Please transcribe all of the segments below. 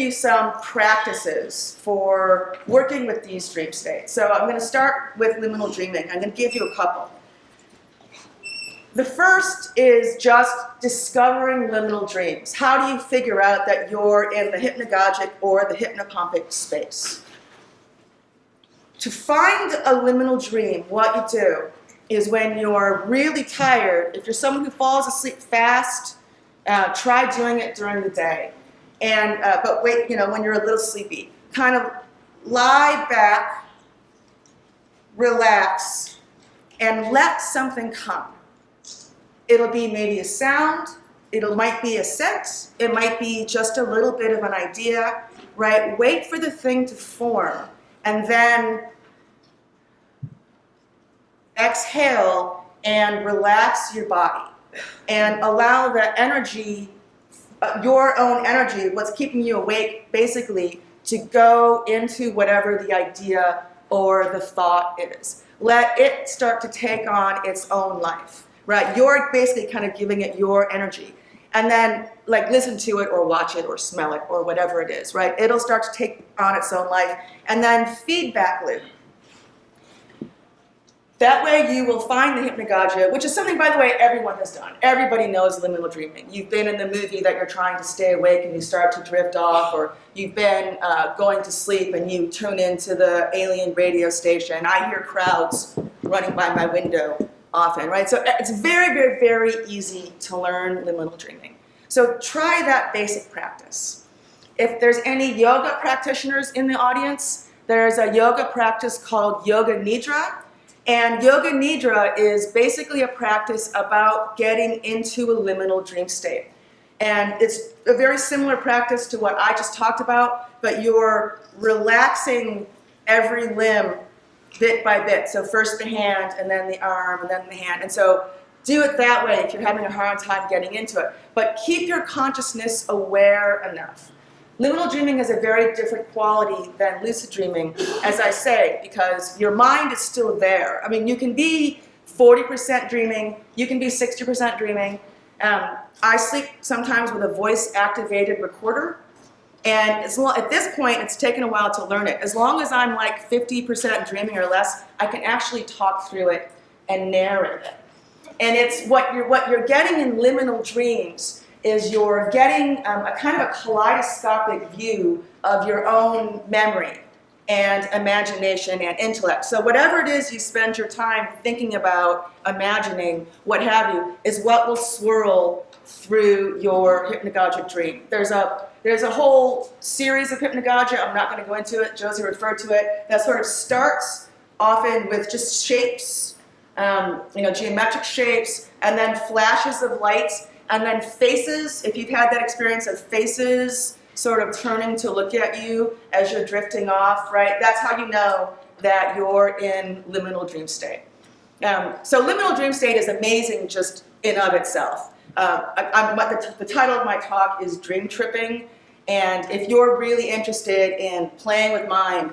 you some practices for working with these dream states. So I'm going to start with liminal dreaming. I'm going to give you a couple. The first is just discovering liminal dreams. How do you figure out that you're in the hypnagogic or the hypnopompic space? To find a liminal dream, what you do is when you're really tired, if you're someone who falls asleep fast, try doing it during the day. And but wait, when you're a little sleepy, kind of lie back, relax, and let something come. It'll be maybe a sound, might be a scent, it might be just a little bit of an idea, right? Wait for the thing to form, and then exhale and relax your body, and allow the energy, your own energy, what's keeping you awake, basically, to go into whatever the idea or the thought is. Let it start to take on its own life. Right, you're basically kind of giving it your energy, and then listen to it or watch it or smell it or whatever it is, right? It'll start to take on its own life, and then feedback loop. That way you will find the hypnagogia, which is something, by the way, everyone has done. Everybody knows liminal dreaming. You've been in the movie that you're trying to stay awake and you start to drift off, or you've been going to sleep and you tune into the alien radio station. I hear crowds running by my window often, right? So it's very, very, very easy to learn liminal dreaming. So try that basic practice. If there's any yoga practitioners in the audience, there's a yoga practice called Yoga Nidra. And Yoga Nidra is basically a practice about getting into a liminal dream state. And it's a very similar practice to what I just talked about, but you're relaxing every limb bit by bit. So first the hand, and then the arm, and then the hand. And so do it that way if you're having a hard time getting into it. But keep your consciousness aware enough. Liminal dreaming has a very different quality than lucid dreaming, as I say, because your mind is still there. I mean, you can be 40% dreaming, you can be 60% dreaming. I sleep sometimes with a voice-activated recorder. And at this point, it's taken a while to learn it. As long as I'm 50% dreaming or less, I can actually talk through it and narrate it. And it's what you're getting in liminal dreams is you're getting a kind of a kaleidoscopic view of your own memory and imagination and intellect. So whatever it is you spend your time thinking about, imagining, what have you, is what will swirl through your hypnagogic dream. There's a whole series of hypnagogia. I'm not going to go into it. Josie referred to it. That sort of starts often with just shapes, geometric shapes, and then flashes of light, and then faces. If you've had that experience of faces sort of turning to look at you as you're drifting off, right? That's how you know that you're in liminal dream state. So liminal dream state is amazing just in of itself. The title of my talk is Dream Tripping, and if you're really interested in playing with mind,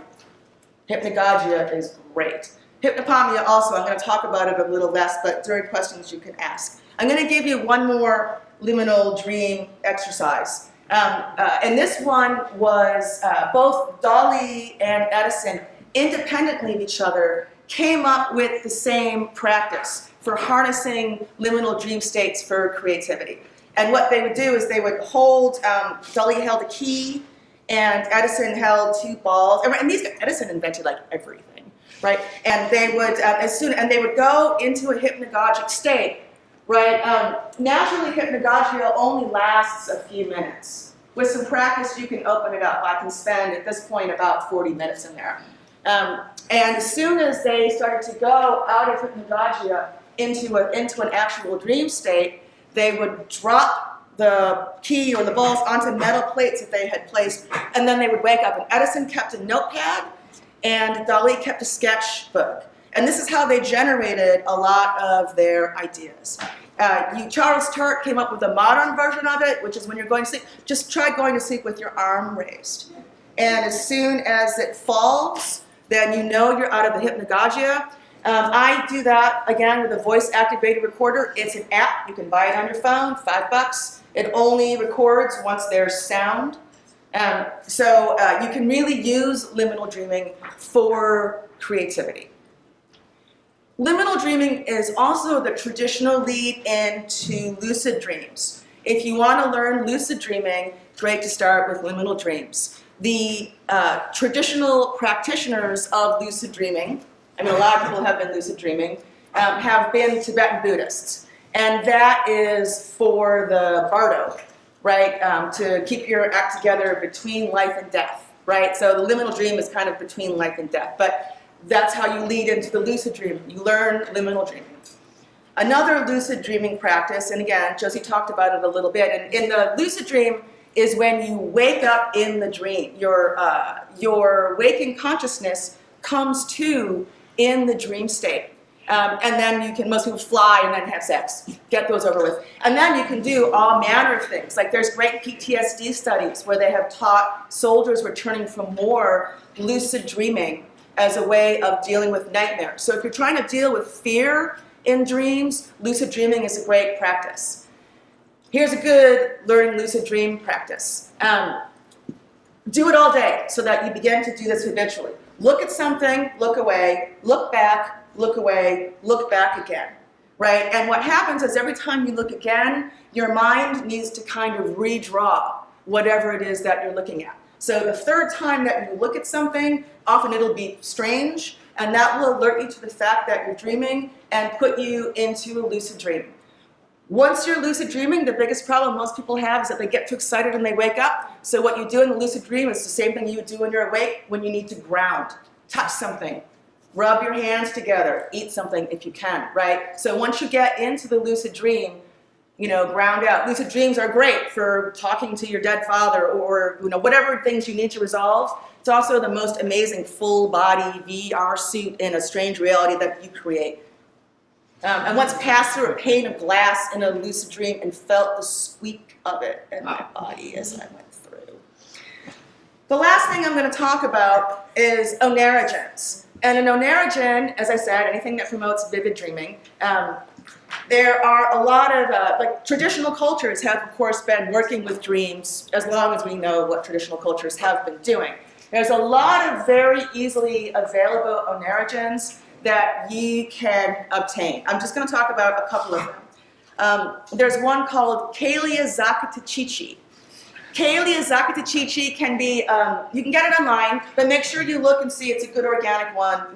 hypnagogia is great. Hypnopomia also, I'm going to talk about it a little less, but during questions you can ask. I'm going to give you one more liminal dream exercise. And this one was both Dali and Edison, independently of each other, came up with the same practice for harnessing liminal dream states for creativity. And what they would do is they would hold, Dali held a key, and Edison held two balls. And Edison invented everything, right? And they would, they would go into a hypnagogic state, right? Naturally, hypnagogia only lasts a few minutes. With some practice, you can open it up. I can spend, at this point, about 40 minutes in there. And as soon as they started to go out of hypnagogia into an actual dream state, they would drop the key or the balls onto metal plates that they had placed, and then they would wake up. And Edison kept a notepad, and Dali kept a sketchbook. And this is how they generated a lot of their ideas. Charles Tart came up with a modern version of it, which is when you're going to sleep, just try going to sleep with your arm raised. And as soon as it falls, then you know you're out of the hypnagogia. I do that, again, with a voice-activated recorder. It's an app. You can buy it on your phone, $5. It only records once there's sound. So you can really use liminal dreaming for creativity. Liminal dreaming is also the traditional lead into lucid dreams. If you want to learn lucid dreaming, great to start with liminal dreams. The traditional practitioners of lucid dreaming, I mean, a lot of people have been lucid dreaming, have been Tibetan Buddhists. And that is for the bardo, right? To keep your act together between life and death, right? So the liminal dream is kind of between life and death. But that's how you lead into the lucid dream. You learn liminal dreaming. Another lucid dreaming practice, and again, Josie talked about it a little bit, and in the lucid dream is when you wake up in the dream. Your waking consciousness comes to in the dream state. And then you can, most people fly and then have sex, get those over with. And then you can do all manner of things. Like there's great PTSD studies where they have taught soldiers returning from war lucid dreaming as a way of dealing with nightmares. So if you're trying to deal with fear in dreams, lucid dreaming is a great practice. Here's a good learning lucid dream practice. Do it all day so that you begin to do this habitually. Look at something, look away, look back, look away, look back again, right? And what happens is every time you look again, your mind needs to kind of redraw whatever it is that you're looking at. So the third time that you look at something, often it'll be strange, and that will alert you to the fact that you're dreaming and put you into a lucid dream. Once you're lucid dreaming, the biggest problem most people have is that they get too excited and they wake up. So what you do in the lucid dream is the same thing you would do when you're awake, when you need to ground, touch something, rub your hands together, eat something if you can, right? So once you get into the lucid dream, ground out. Lucid dreams are great for talking to your dead father or, whatever things you need to resolve. It's also the most amazing full body VR suit in a strange reality that you create. I once passed through a pane of glass in a lucid dream and felt the squeak of it in my body as I went through. The last thing I'm going to talk about is onarogens. And an onarogen, as I said, anything that promotes vivid dreaming. There are a lot of, traditional cultures have, of course, been working with dreams as long as we know what traditional cultures have been doing. There's a lot of very easily available onarogens that you can obtain. I'm just going to talk about a couple of them. There's one called Kalia Zakatachichi. Kalia Zakatachichi can be, you can get it online, but make sure you look and see it's a good organic one,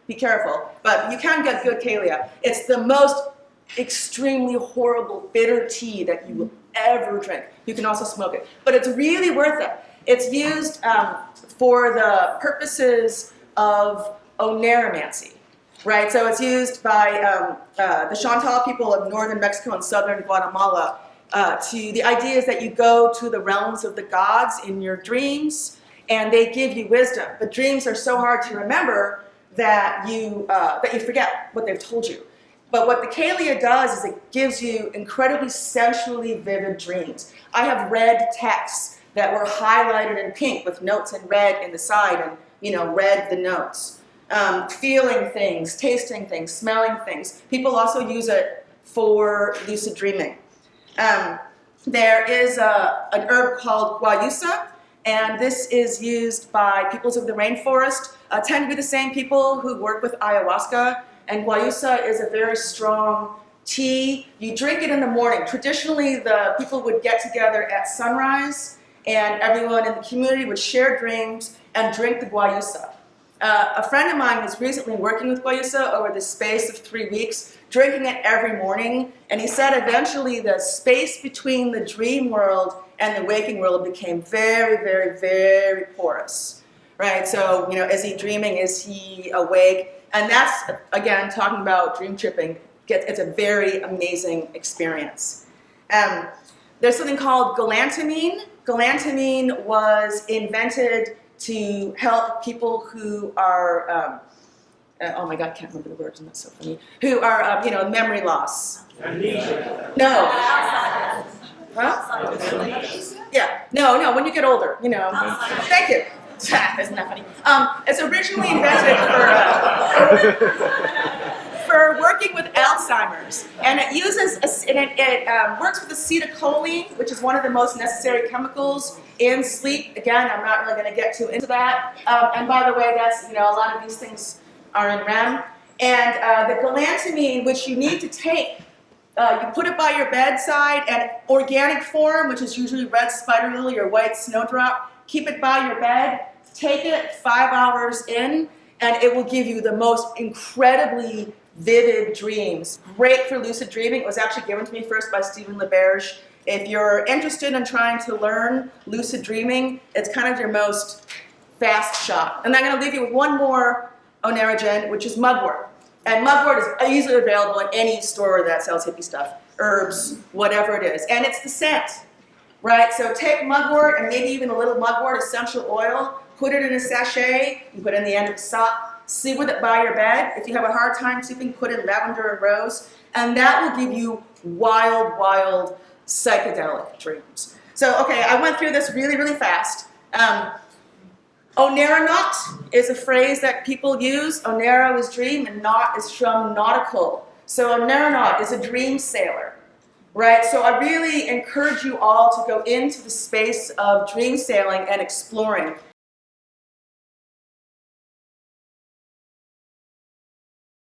be careful. But you can get good Kalia. It's the most extremely horrible bitter tea that you will ever drink. You can also smoke it, but it's really worth it. It's used for the purposes of onaromancy, right? So it's used by the Chantal people of northern Mexico and southern Guatemala. The idea is that you go to the realms of the gods in your dreams, and they give you wisdom. But dreams are so hard to remember that you forget what they've told you. But what the Kalia does is it gives you incredibly sensually vivid dreams. I have read texts that were highlighted in pink with notes in red in the side and, read the notes. Feeling things, tasting things, smelling things. People also use it for lucid dreaming. There is an herb called guayusa, and this is used by peoples of the rainforest. Tend to be the same people who work with ayahuasca. And guayusa is a very strong tea. You drink it in the morning. Traditionally, the people would get together at sunrise, and everyone in the community would share dreams and drink the guayusa. A friend of mine was recently working with guayusa over the space of 3 weeks, drinking it every morning, and he said eventually the space between the dream world and the waking world became very, very, very porous, right? So, is he dreaming? Is he awake? And that's, again, talking about dream tripping. It's a very amazing experience. There's something called galantamine. Galantamine was invented to help people who are, oh my God, I can't remember the words, and that's so funny, who are, memory loss. Amnesia. No. Huh? Yeah, no, when you get older, Thank you. Isn't that funny? It's originally invented for working with Alzheimer's. Alzheimer's, and it works with acetylcholine, which is one of the most necessary chemicals in sleep. Again, I'm not really going to get into that. And by the way, that's a lot of these things are in REM. And the galantamine, which you need to take, you put it by your bedside, and organic form, which is usually red spider lily or white snowdrop. Keep it by your bed. Take it 5 hours in, and it will give you the most incredibly vivid dreams. Great for lucid dreaming. It was actually given to me first by Stephen LaBerge. If you're interested in trying to learn lucid dreaming, it's kind of your most fast shot. And I'm going to leave you with one more Oneragen, which is mugwort. And mugwort is easily available in any store that sells hippie stuff, herbs, whatever it is. And it's the scent, right? So take mugwort and maybe even a little mugwort essential oil, put it in a sachet, you put it in the end of a sock, sleep with it by your bed. If you have a hard time sleeping, put in lavender and rose, and that will give you wild, wild psychedelic dreams. So, okay, I went through this really, really fast. Oneranaut is a phrase that people use. Onera is dream, and naut is from nautical. So Oneranaut is a dream sailor, right? So I really encourage you all to go into the space of dream sailing and exploring.